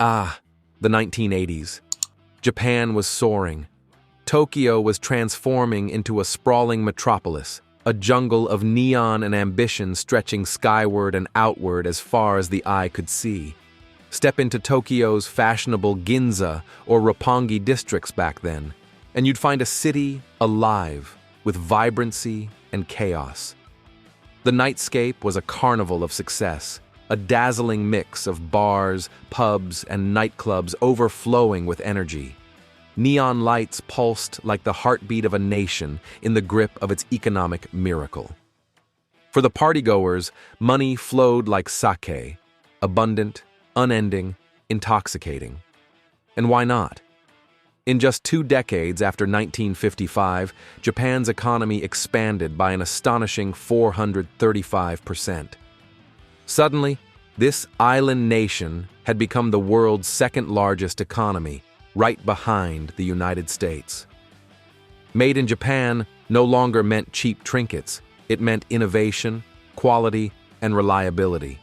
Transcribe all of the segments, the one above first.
Ah, the 1980s. Japan was soaring. Tokyo was transforming into a sprawling metropolis, a jungle of neon and ambition stretching skyward and outward as far as the eye could see. Step into Tokyo's fashionable Ginza or Roppongi districts back then, and you'd find a city alive with vibrancy and chaos. The nightscape was a carnival of success, a dazzling mix of bars, pubs, and nightclubs overflowing with energy. Neon lights pulsed like the heartbeat of a nation in the grip of its economic miracle. For the partygoers, money flowed like sake, abundant, unending, intoxicating. And why not? In just 2 decades after 1955, Japan's economy expanded by an astonishing 435%. Suddenly, this island nation had become the world's second-largest economy, right behind the United States. Made in Japan no longer meant cheap trinkets, it meant innovation, quality, and reliability.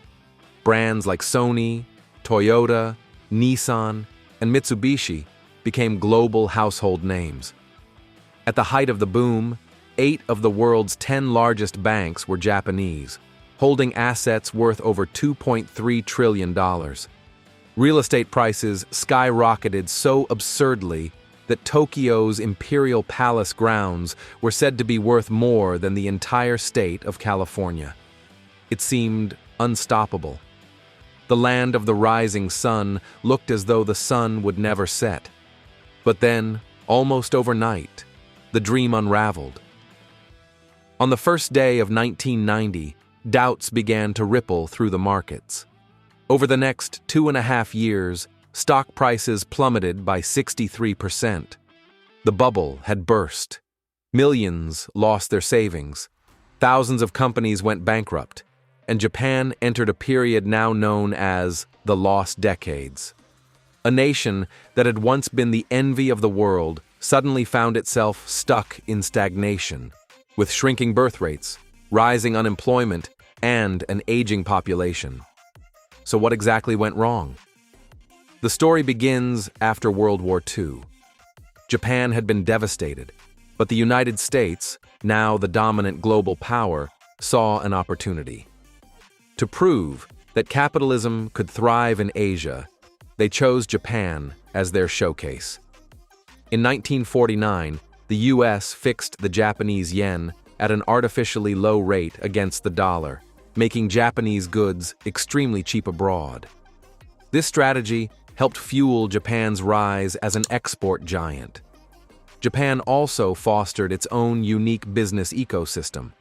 Brands like Sony, Toyota, Nissan, and Mitsubishi became global household names. At the height of the boom, 8 of the world's 10 largest banks were Japanese, holding assets worth over $2.3 trillion. Real estate prices skyrocketed so absurdly that Tokyo's Imperial Palace grounds were said to be worth more than the entire state of California. It seemed unstoppable. The land of the rising sun looked as though the sun would never set. But then, almost overnight, the dream unraveled. On the first day of 1990, doubts began to ripple through the markets. Over the next 2.5 years, stock prices plummeted by 63%. The bubble had burst. Millions lost their savings. Thousands of companies went bankrupt, and Japan entered a period now known as the Lost Decades. A nation that had once been the envy of the world suddenly found itself stuck in stagnation, with shrinking birth rates, rising unemployment, and an aging population. So what exactly went wrong? The story begins after World War II. Japan had been devastated, but the United States, now the dominant global power, saw an opportunity. To prove that capitalism could thrive in Asia, they chose Japan as their showcase. In 1949, the US fixed the Japanese yen at an artificially low rate against the dollar, making Japanese goods extremely cheap abroad. This strategy helped fuel Japan's rise as an export giant. Japan also fostered its own unique business ecosystem.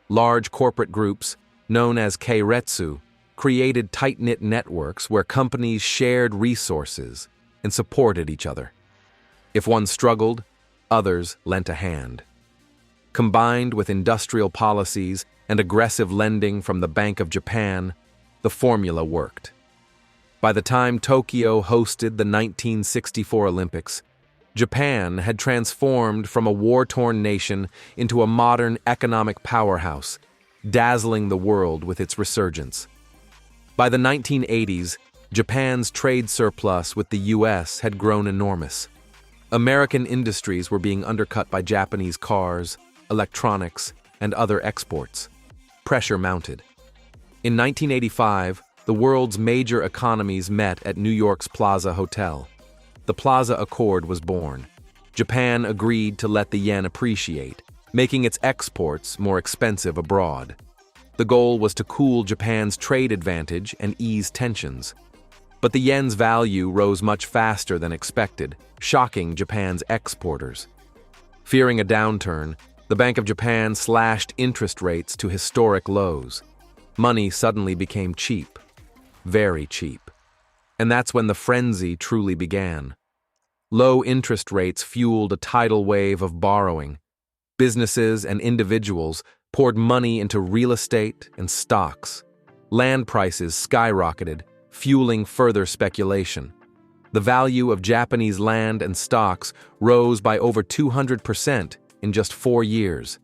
Large corporate groups, known as keiretsu, created tight-knit networks where companies shared resources and supported each other. If one struggled, others lent a hand. Combined with industrial policies and aggressive lending from the Bank of Japan, the formula worked. By the time Tokyo hosted the 1964 Olympics, Japan had transformed from a war-torn nation into a modern economic powerhouse, dazzling the world with its resurgence. By the 1980s, Japan's trade surplus with the US had grown enormous. American industries were being undercut by Japanese cars, electronics, and other exports. Pressure mounted. In 1985, the world's major economies met at New York's Plaza Hotel. The Plaza Accord was born. Japan agreed to let the yen appreciate, making its exports more expensive abroad. The goal was to cool Japan's trade advantage and ease tensions. But the yen's value rose much faster than expected, shocking Japan's exporters. Fearing a downturn, the Bank of Japan slashed interest rates to historic lows. Money suddenly became cheap. Very cheap. And that's when the frenzy truly began. Low interest rates fueled a tidal wave of borrowing. Businesses and individuals poured money into real estate and stocks. Land prices skyrocketed, fueling further speculation. The value of Japanese land and stocks rose by over 200% in just 4 years.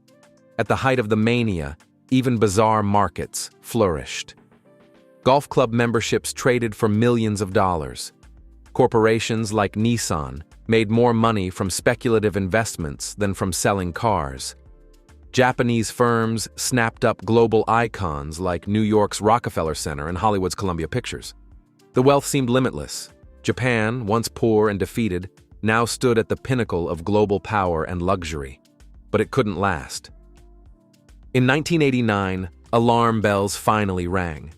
At the height of the mania, even bizarre markets flourished. Golf club memberships traded for millions of dollars. Corporations like Nissan made more money from speculative investments than from selling cars. Japanese firms snapped up global icons like New York's Rockefeller Center and Hollywood's Columbia Pictures. The wealth seemed limitless. Japan, once poor and defeated, now stood at the pinnacle of global power and luxury. But it couldn't last. In 1989, alarm bells finally rang.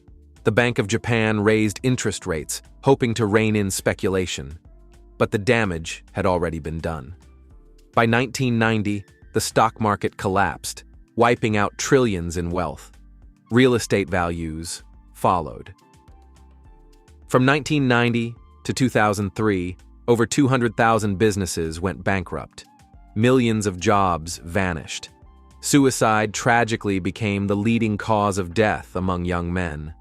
The Bank of Japan raised interest rates, hoping to rein in speculation. But the damage had already been done. By 1990, the stock market collapsed, wiping out trillions in wealth. Real estate values followed. From 1990 to 2003, over 200,000 businesses went bankrupt. Millions of jobs vanished. Suicide tragically became the leading cause of death among young men.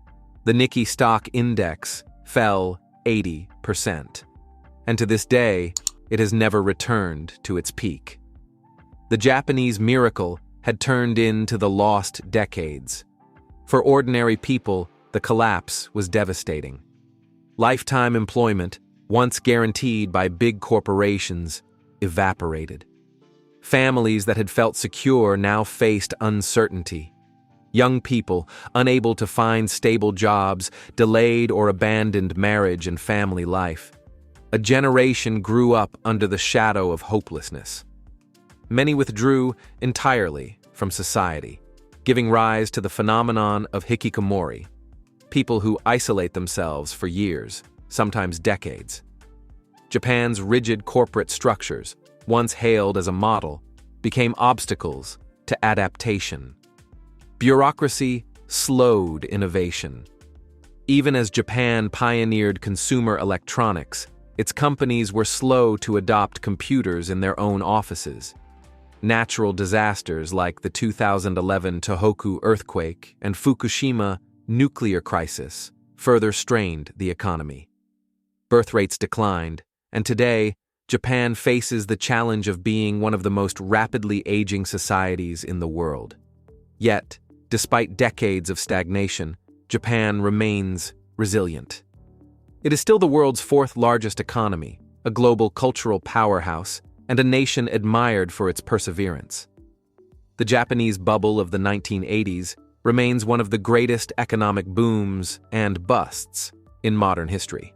The Nikkei stock index fell 80%. And to this day, it has never returned to its peak. The Japanese miracle had turned into the lost decades. For ordinary people, the collapse was devastating. Lifetime employment, once guaranteed by big corporations, evaporated. Families that had felt secure now faced uncertainty. Young people, unable to find stable jobs, delayed or abandoned marriage and family life. A generation grew up under the shadow of hopelessness. Many withdrew entirely from society, giving rise to the phenomenon of hikikomori, people who isolate themselves for years, sometimes decades. Japan's rigid corporate structures, once hailed as a model, became obstacles to adaptation. Bureaucracy slowed innovation. Even as Japan pioneered consumer electronics, its companies were slow to adopt computers in their own offices. Natural disasters like the 2011 Tohoku earthquake and Fukushima nuclear crisis further strained the economy. Birth rates declined, and today, Japan faces the challenge of being one of the most rapidly aging societies in the world. Yet, despite decades of stagnation, Japan remains resilient. It is still the world's fourth largest economy, a global cultural powerhouse, and a nation admired for its perseverance. The Japanese bubble of the 1980s remains one of the greatest economic booms and busts in modern history.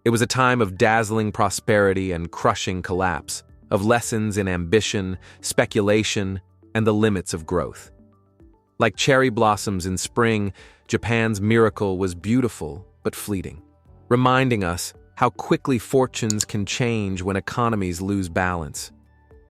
It was a time of dazzling prosperity and crushing collapse, of lessons in ambition, speculation, and the limits of growth. Like cherry blossoms in spring, Japan's miracle was beautiful but fleeting, reminding us how quickly fortunes can change when economies lose balance.